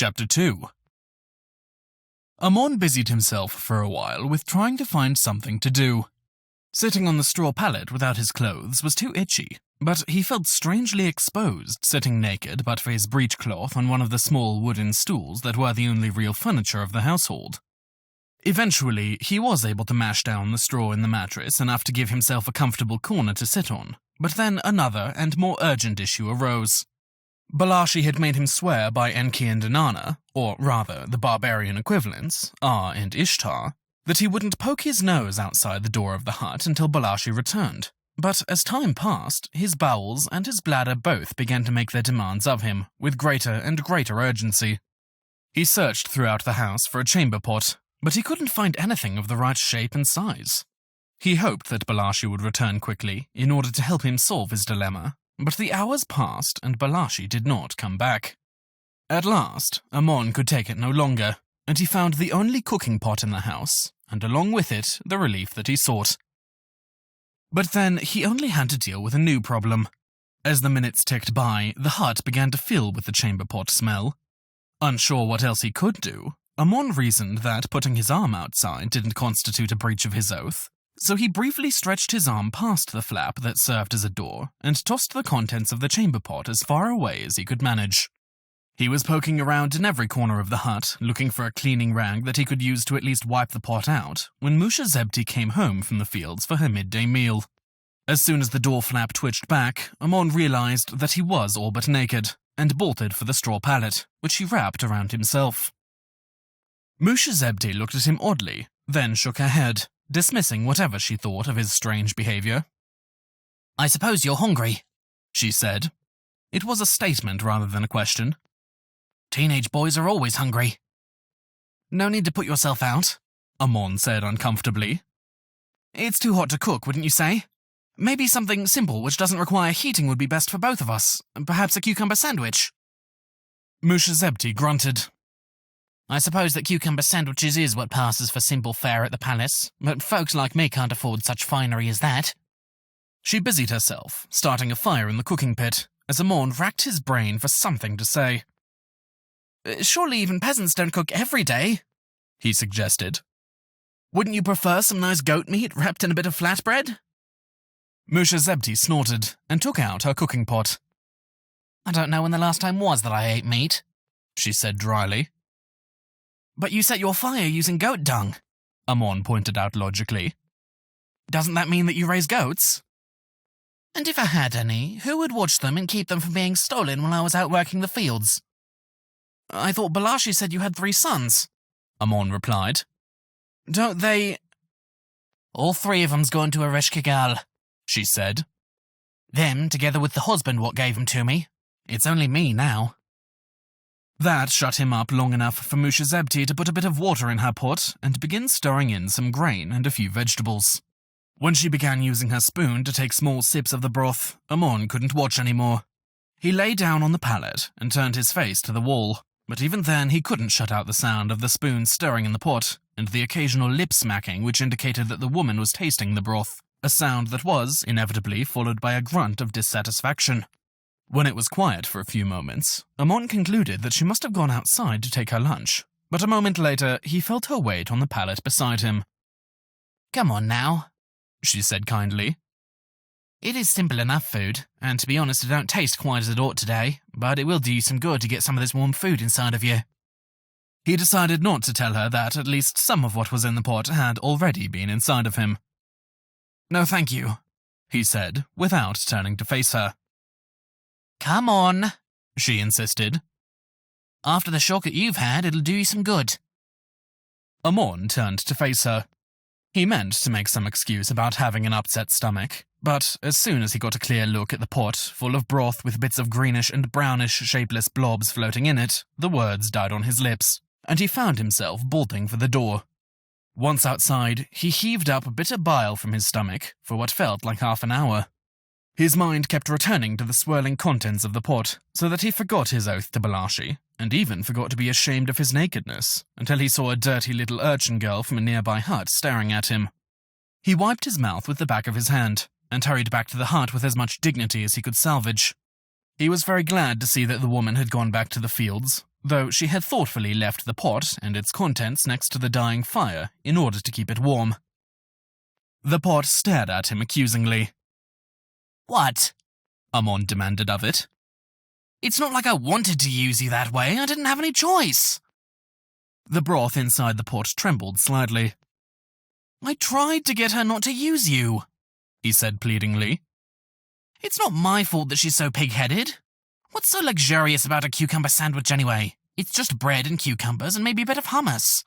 Chapter 2. Ammon busied himself for a while with trying to find something to do. Sitting on the straw pallet without his clothes was too itchy, but he felt strangely exposed sitting naked but for his breechcloth on one of the small wooden stools that were the only real furniture of the household. Eventually, he was able to mash down the straw in the mattress enough to give himself a comfortable corner to sit on, but then another and more urgent issue arose. Balashi had made him swear by Enki and Inanna, or rather the barbarian equivalents, Ar and Ishtar, that he wouldn't poke his nose outside the door of the hut until Balashi returned. But as time passed, his bowels and his bladder both began to make their demands of him, with greater and greater urgency. He searched throughout the house for a chamber pot, but he couldn't find anything of the right shape and size. He hoped that Balashi would return quickly in order to help him solve his dilemma, but the hours passed and Balashi did not come back. At last, Ammon could take it no longer, and he found the only cooking pot in the house, and along with it, the relief that he sought. But then he only had to deal with a new problem. As the minutes ticked by, the hut began to fill with the chamber pot smell. Unsure what else he could do, Ammon reasoned that putting his arm outside didn't constitute a breach of his oath, so he briefly stretched his arm past the flap that served as a door and tossed the contents of the chamber pot as far away as he could manage. He was poking around in every corner of the hut, looking for a cleaning rag that he could use to at least wipe the pot out, when Musha Zebti came home from the fields for her midday meal. As soon as the door flap twitched back, Ammon realized that he was all but naked, and bolted for the straw pallet, which he wrapped around himself. Musha Zebti looked at him oddly, then shook her head, dismissing whatever she thought of his strange behavior. "I suppose you're hungry," she said. It was a statement rather than a question. "Teenage boys are always hungry." "No need to put yourself out," Ammon said uncomfortably. "It's too hot to cook, wouldn't you say? Maybe something simple which doesn't require heating would be best for both of us. Perhaps a cucumber sandwich." Musha Zebti grunted. "I suppose that cucumber sandwiches is what passes for simple fare at the palace, but folks like me can't afford such finery as that." She busied herself, starting a fire in the cooking pit, as Ammon racked his brain for something to say. "Surely even peasants don't cook every day," he suggested. "Wouldn't you prefer some nice goat meat wrapped in a bit of flatbread?" Musha Zebti snorted and took out her cooking pot. "I don't know when the last time was that I ate meat," she said dryly. "But you set your fire using goat dung," Ammon pointed out logically. "Doesn't that mean that you raise goats?" "And if I had any, who would watch them and keep them from being stolen while I was out working the fields?" "I thought Balashi said you had 3 sons," Ammon replied. "Don't they—" "All 3 of 'em's gone to Ereshkigal," she said. "Them, together with the husband what gave 'em to me. It's only me now." That shut him up long enough for Musha Zebti to put a bit of water in her pot and begin stirring in some grain and a few vegetables. When she began using her spoon to take small sips of the broth, Ammon couldn't watch anymore. He lay down on the pallet and turned his face to the wall, but even then he couldn't shut out the sound of the spoon stirring in the pot and the occasional lip smacking which indicated that the woman was tasting the broth, a sound that was, inevitably, followed by a grunt of dissatisfaction. When it was quiet for a few moments, Ammon concluded that she must have gone outside to take her lunch, but a moment later he felt her weight on the pallet beside him. "Come on now," she said kindly. "It is simple enough food, and to be honest it don't taste quite as it ought today, but it will do you some good to get some of this warm food inside of you." He decided not to tell her that at least some of what was in the pot had already been inside of him. "No thank you," he said, without turning to face her. "Come on," she insisted. "After the shock that you've had, it'll do you some good." Ammon turned to face her. He meant to make some excuse about having an upset stomach, but as soon as he got a clear look at the pot, full of broth with bits of greenish and brownish shapeless blobs floating in it, the words died on his lips, and he found himself bolting for the door. Once outside, he heaved up bitter bile from his stomach for what felt like half an hour. His mind kept returning to the swirling contents of the pot, so that he forgot his oath to Balashi, and even forgot to be ashamed of his nakedness, until he saw a dirty little urchin girl from a nearby hut staring at him. He wiped his mouth with the back of his hand, and hurried back to the hut with as much dignity as he could salvage. He was very glad to see that the woman had gone back to the fields, though she had thoughtfully left the pot and its contents next to the dying fire in order to keep it warm. The pot stared at him accusingly. "What?" Ammon demanded of it. "It's not like I wanted to use you that way. I didn't have any choice." The broth inside the pot trembled slightly. "I tried to get her not to use you," he said pleadingly. "It's not my fault that she's so pig-headed. What's so luxurious about a cucumber sandwich anyway? It's just bread and cucumbers and maybe a bit of hummus.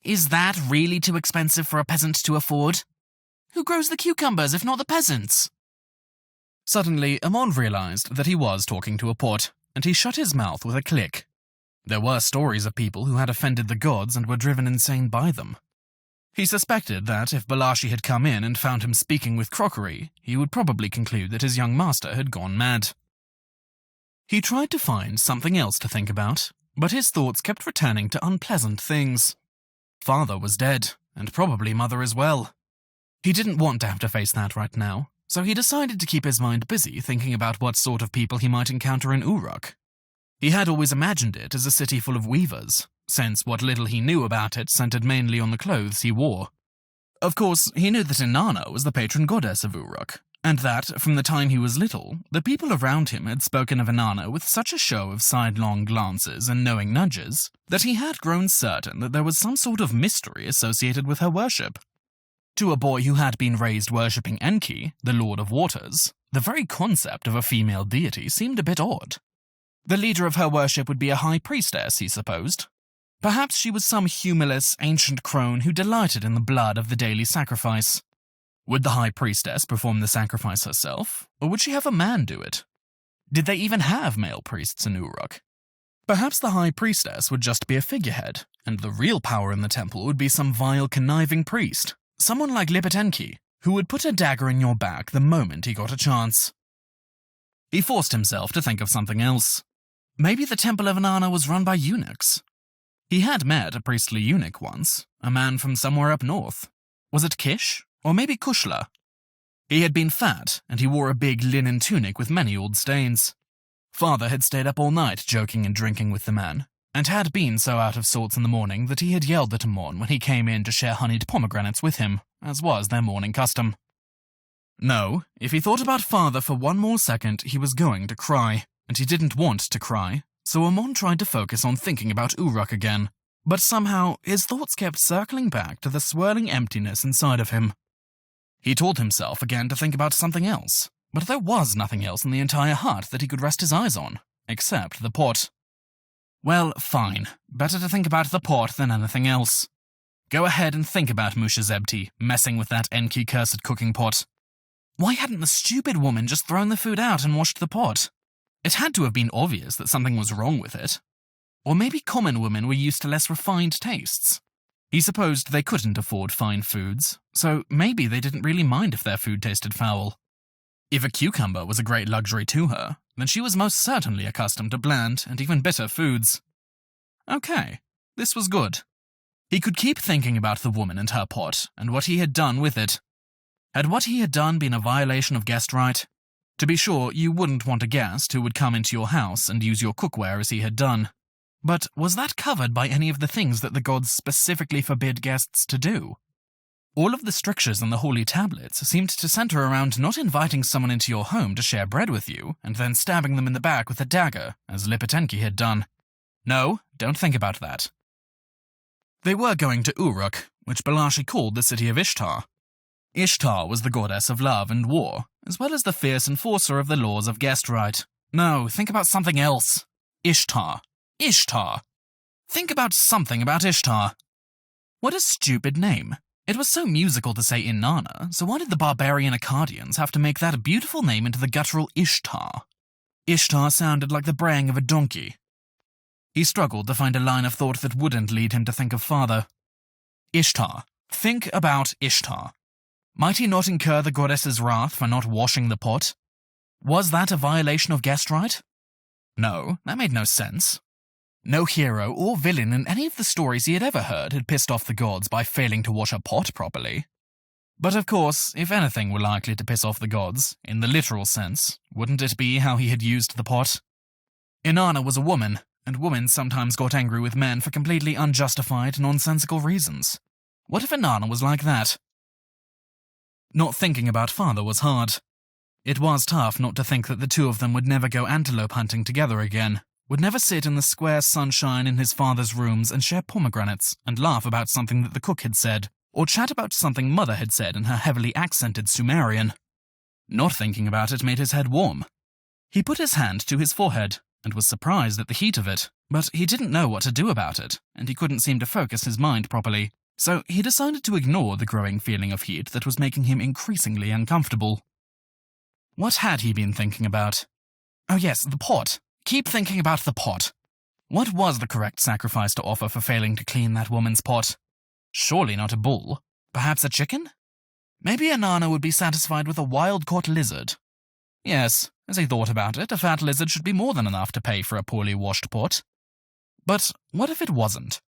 Is that really too expensive for a peasant to afford? Who grows the cucumbers if not the peasants?" Suddenly, Ammon realized that he was talking to a pot, and he shut his mouth with a click. There were stories of people who had offended the gods and were driven insane by them. He suspected that if Balashi had come in and found him speaking with crockery, he would probably conclude that his young master had gone mad. He tried to find something else to think about, but his thoughts kept returning to unpleasant things. Father was dead, and probably mother as well. He didn't want to have to face that right now, so he decided to keep his mind busy thinking about what sort of people he might encounter in Uruk. He had always imagined it as a city full of weavers, since what little he knew about it centered mainly on the clothes he wore. Of course, he knew that Inanna was the patron goddess of Uruk, and that, from the time he was little, the people around him had spoken of Inanna with such a show of sidelong glances and knowing nudges that he had grown certain that there was some sort of mystery associated with her worship. To a boy who had been raised worshipping Enki, the Lord of Waters, the very concept of a female deity seemed a bit odd. The leader of her worship would be a high priestess, he supposed. Perhaps she was some humorless, ancient crone who delighted in the blood of the daily sacrifice. Would the high priestess perform the sacrifice herself, or would she have a man do it? Did they even have male priests in Uruk? Perhaps the high priestess would just be a figurehead, and the real power in the temple would be some vile, conniving priest, someone like Enki, who would put a dagger in your back the moment he got a chance. He forced himself to think of something else. Maybe the temple of Inanna was run by eunuchs. He had met a priestly eunuch once, a man from somewhere up north. Was it Kish? Or maybe Kushla? He had been fat, and he wore a big linen tunic with many old stains. Father had stayed up all night joking and drinking with the man, and had been so out of sorts in the morning that he had yelled at Ammon when he came in to share honeyed pomegranates with him, as was their morning custom. No, if he thought about Father for one more second, he was going to cry, and he didn't want to cry, so Ammon tried to focus on thinking about Uruk again, but somehow his thoughts kept circling back to the swirling emptiness inside of him. He told himself again to think about something else, but there was nothing else in the entire hut that he could rest his eyes on, except the pot. Well, fine. Better to think about the pot than anything else. Go ahead and think about Musha Zebti messing with that Enki-cursed cooking pot. Why hadn't the stupid woman just thrown the food out and washed the pot? It had to have been obvious that something was wrong with it. Or maybe common women were used to less refined tastes. He supposed they couldn't afford fine foods, so maybe they didn't really mind if their food tasted foul. If a cucumber was a great luxury to her, then she was most certainly accustomed to bland and even bitter foods. Okay, this was good. He could keep thinking about the woman and her pot, and what he had done with it. Had what he had done been a violation of guest right? To be sure, you wouldn't want a guest who would come into your house and use your cookware as he had done. But was that covered by any of the things that the gods specifically forbid guests to do? All of the strictures in the holy tablets seemed to center around not inviting someone into your home to share bread with you and then stabbing them in the back with a dagger, as Lipetenki had done. No, don't think about that. They were going to Uruk, which Balashi called the city of Ishtar. Ishtar was the goddess of love and war, as well as the fierce enforcer of the laws of guest right. No, think about something else. Ishtar. Ishtar. Think about something about Ishtar. What a stupid name. It was so musical to say Inanna, so why did the barbarian Akkadians have to make that beautiful name into the guttural Ishtar? Ishtar sounded like the braying of a donkey. He struggled to find a line of thought that wouldn't lead him to think of father. Ishtar. Think about Ishtar. Might he not incur the goddess's wrath for not washing the pot? Was that a violation of guest right? No, that made no sense. No hero or villain in any of the stories he had ever heard had pissed off the gods by failing to wash a pot properly. But of course, if anything were likely to piss off the gods, in the literal sense, wouldn't it be how he had used the pot? Inanna was a woman, and women sometimes got angry with men for completely unjustified, nonsensical reasons. What if Inanna was like that? Not thinking about father was hard. It was tough not to think that the two of them would never go antelope hunting together again, would never sit in the square sunshine in his father's rooms and share pomegranates and laugh about something that the cook had said, or chat about something mother had said in her heavily accented Sumerian. Not thinking about it made his head warm. He put his hand to his forehead and was surprised at the heat of it, but he didn't know what to do about it, and he couldn't seem to focus his mind properly, so he decided to ignore the growing feeling of heat that was making him increasingly uncomfortable. What had he been thinking about? Oh yes, the pot. Keep thinking about the pot. What was the correct sacrifice to offer for failing to clean that woman's pot? Surely not a bull. Perhaps a chicken? Maybe Inanna would be satisfied with a wild-caught lizard. Yes, as he thought about it, a fat lizard should be more than enough to pay for a poorly washed pot. But what if it wasn't?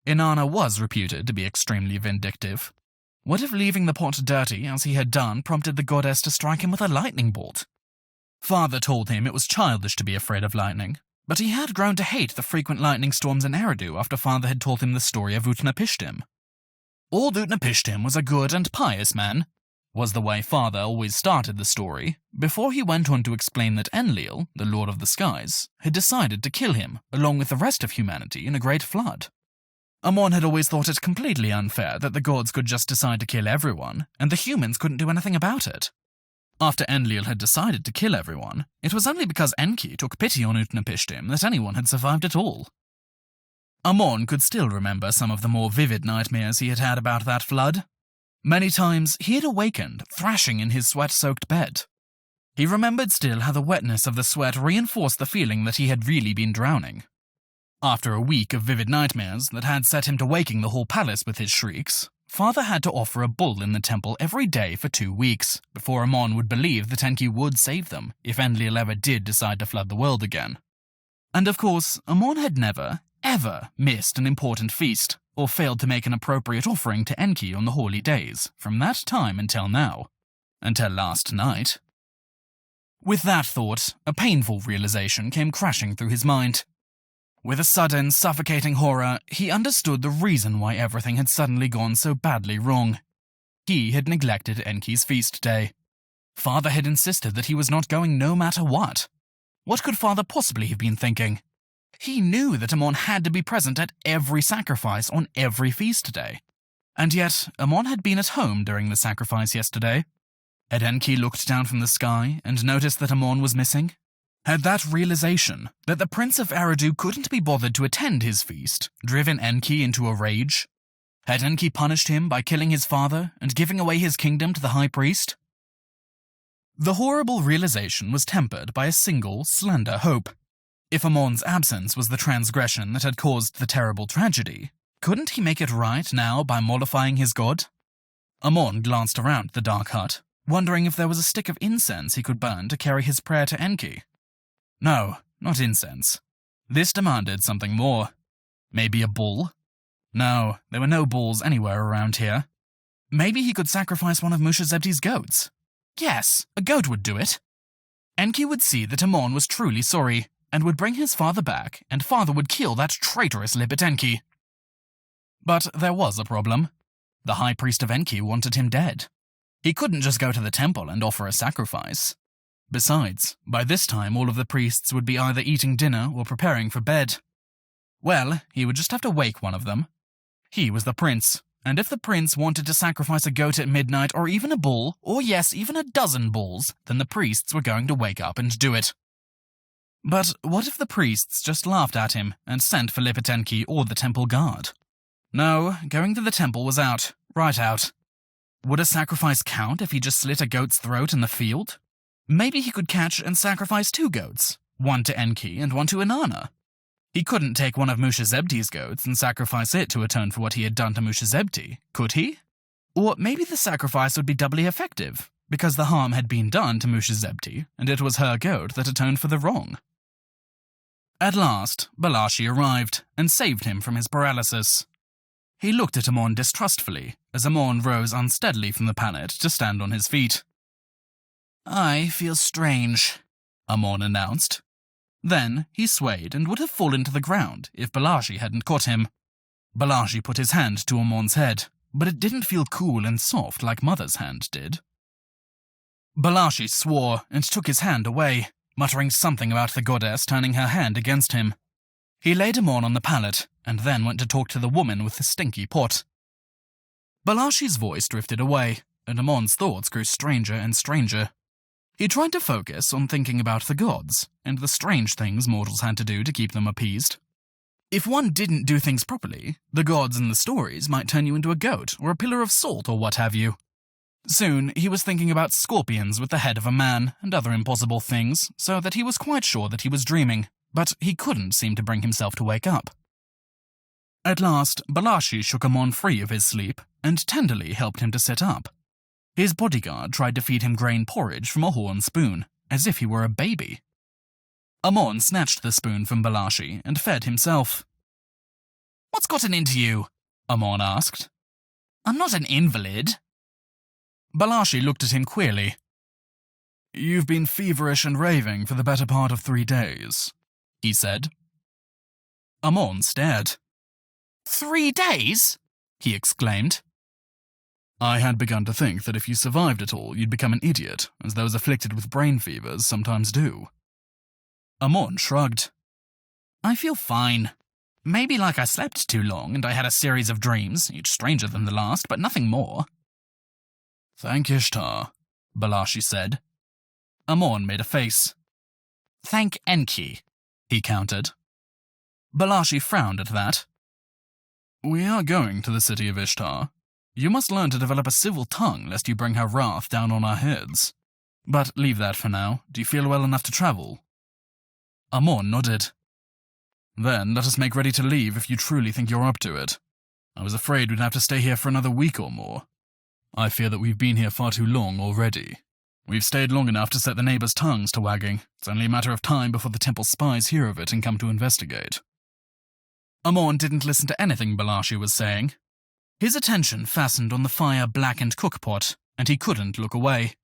Inanna was reputed to be extremely vindictive. What if leaving the pot dirty, as he had done, prompted the goddess to strike him with a lightning bolt? Father told him it was childish to be afraid of lightning, but he had grown to hate the frequent lightning storms in Eridu after father had told him the story of Utnapishtim. Old Utnapishtim was a good and pious man, was the way father always started the story, before he went on to explain that Enlil, the Lord of the Skies, had decided to kill him, along with the rest of humanity, in a great flood. Ammon had always thought it completely unfair that the gods could just decide to kill everyone, and the humans couldn't do anything about it. After Enlil had decided to kill everyone, it was only because Enki took pity on Utnapishtim that anyone had survived at all. Ammon could still remember some of the more vivid nightmares he had had about that flood. Many times he had awakened, thrashing in his sweat-soaked bed. He remembered still how the wetness of the sweat reinforced the feeling that he had really been drowning. After a week of vivid nightmares that had set him to waking the whole palace with his shrieks, father had to offer a bull in the temple every day for 2 weeks, before Ammon would believe that Enki would save them if Enlil ever did decide to flood the world again. And of course, Ammon had never, ever missed an important feast, or failed to make an appropriate offering to Enki on the holy days, from that time until now. Until last night. With that thought, a painful realization came crashing through his mind. With a sudden, suffocating horror, he understood the reason why everything had suddenly gone so badly wrong. He had neglected Enki's feast day. Father had insisted that he was not going no matter what. What could father possibly have been thinking? He knew that Ammon had to be present at every sacrifice on every feast day. And yet, Ammon had been at home during the sacrifice yesterday. Had Enki looked down from the sky and noticed that Ammon was missing? Had that realization, that the Prince of Eridu couldn't be bothered to attend his feast, driven Enki into a rage? Had Enki punished him by killing his father and giving away his kingdom to the high priest? The horrible realization was tempered by a single, slender hope. If Ammon's absence was the transgression that had caused the terrible tragedy, couldn't he make it right now by mollifying his god? Ammon glanced around the dark hut, wondering if there was a stick of incense he could burn to carry his prayer to Enki. No, not incense. This demanded something more. Maybe a bull? No, there were no bulls anywhere around here. Maybe he could sacrifice one of Mushazebti's goats. Yes, a goat would do it. Enki would see that Ammon was truly sorry, and would bring his father back, and father would kill that traitorous Lippet Enki. But there was a problem. The high priest of Enki wanted him dead. He couldn't just go to the temple and offer a sacrifice. Besides, by this time all of the priests would be either eating dinner or preparing for bed. Well, he would just have to wake one of them. He was the prince, and if the prince wanted to sacrifice a goat at midnight or even a bull, or yes, even a dozen bulls, then the priests were going to wake up and do it. But what if the priests just laughed at him and sent for Lippet Enki or the temple guard? No, going to the temple was out, right out. Would a sacrifice count if he just slit a goat's throat in the field? Maybe he could catch and sacrifice 2 goats, one to Enki and one to Inanna. He couldn't take one of Mushazebti's goats and sacrifice it to atone for what he had done to Mushazebti, could he? Or maybe the sacrifice would be doubly effective, because the harm had been done to Mushazebti, and it was her goat that atoned for the wrong. At last, Balashi arrived and saved him from his paralysis. He looked at Ammon distrustfully as Ammon rose unsteadily from the pallet to stand on his feet. "I feel strange," Ammon announced. Then he swayed and would have fallen to the ground if Balashi hadn't caught him. Balashi put his hand to Ammon's head, but it didn't feel cool and soft like Mother's hand did. Balashi swore and took his hand away, muttering something about the goddess turning her hand against him. He laid Ammon on the pallet and then went to talk to the woman with the stinky pot. Balashi's voice drifted away, and Ammon's thoughts grew stranger and stranger. He tried to focus on thinking about the gods and the strange things mortals had to do to keep them appeased. If one didn't do things properly, the gods in the stories might turn you into a goat or a pillar of salt or what have you. Soon, he was thinking about scorpions with the head of a man and other impossible things, so that he was quite sure that he was dreaming, but he couldn't seem to bring himself to wake up. At last, Balashi shook Ammon free of his sleep and tenderly helped him to sit up. His bodyguard tried to feed him grain porridge from a horn spoon, as if he were a baby. Ammon snatched the spoon from Balashi and fed himself. "What's gotten into you?" Ammon asked. "I'm not an invalid." Balashi looked at him queerly. "You've been feverish and raving for the better part of 3 days," he said. Ammon stared. 3 days? He exclaimed. "I had begun to think that if you survived it all, you'd become an idiot, as those afflicted with brain fevers sometimes do." Ammon shrugged. "I feel fine. Maybe like I slept too long and I had a series of dreams, each stranger than the last, but nothing more." "Thank Ishtar," Balashi said. Ammon made a face. "Thank Enki," he countered. Balashi frowned at that. "We are going to the city of Ishtar. You must learn to develop a civil tongue lest you bring her wrath down on our heads. But leave that for now. Do you feel well enough to travel?" Ammon nodded. "Then let us make ready to leave if you truly think you're up to it. I was afraid we'd have to stay here for another week or more. I fear that we've been here far too long already. We've stayed long enough to set the neighbors' tongues to wagging. It's only a matter of time before the temple spies hear of it and come to investigate." Ammon didn't listen to anything Balashi was saying. His attention fastened on the fire-blackened cookpot, and he couldn't look away.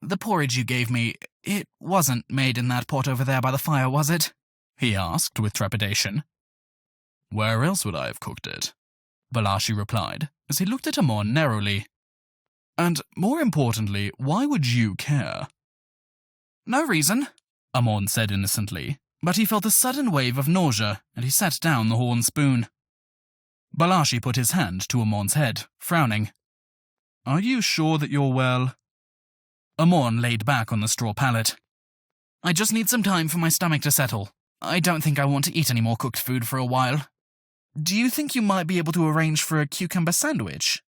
"The porridge you gave me, it wasn't made in that pot over there by the fire, was it?" he asked with trepidation. "Where else would I have cooked it?" Balashi replied, as he looked at Ammon narrowly. "And, more importantly, why would you care?" "No reason," Ammon said innocently, but he felt a sudden wave of nausea, and he set down the horn spoon. Balashi put his hand to Ammon's head, frowning. "Are you sure that you're well?" Ammon laid back on the straw pallet. "I just need some time for my stomach to settle. I don't think I want to eat any more cooked food for a while. Do you think you might be able to arrange for a cucumber sandwich?"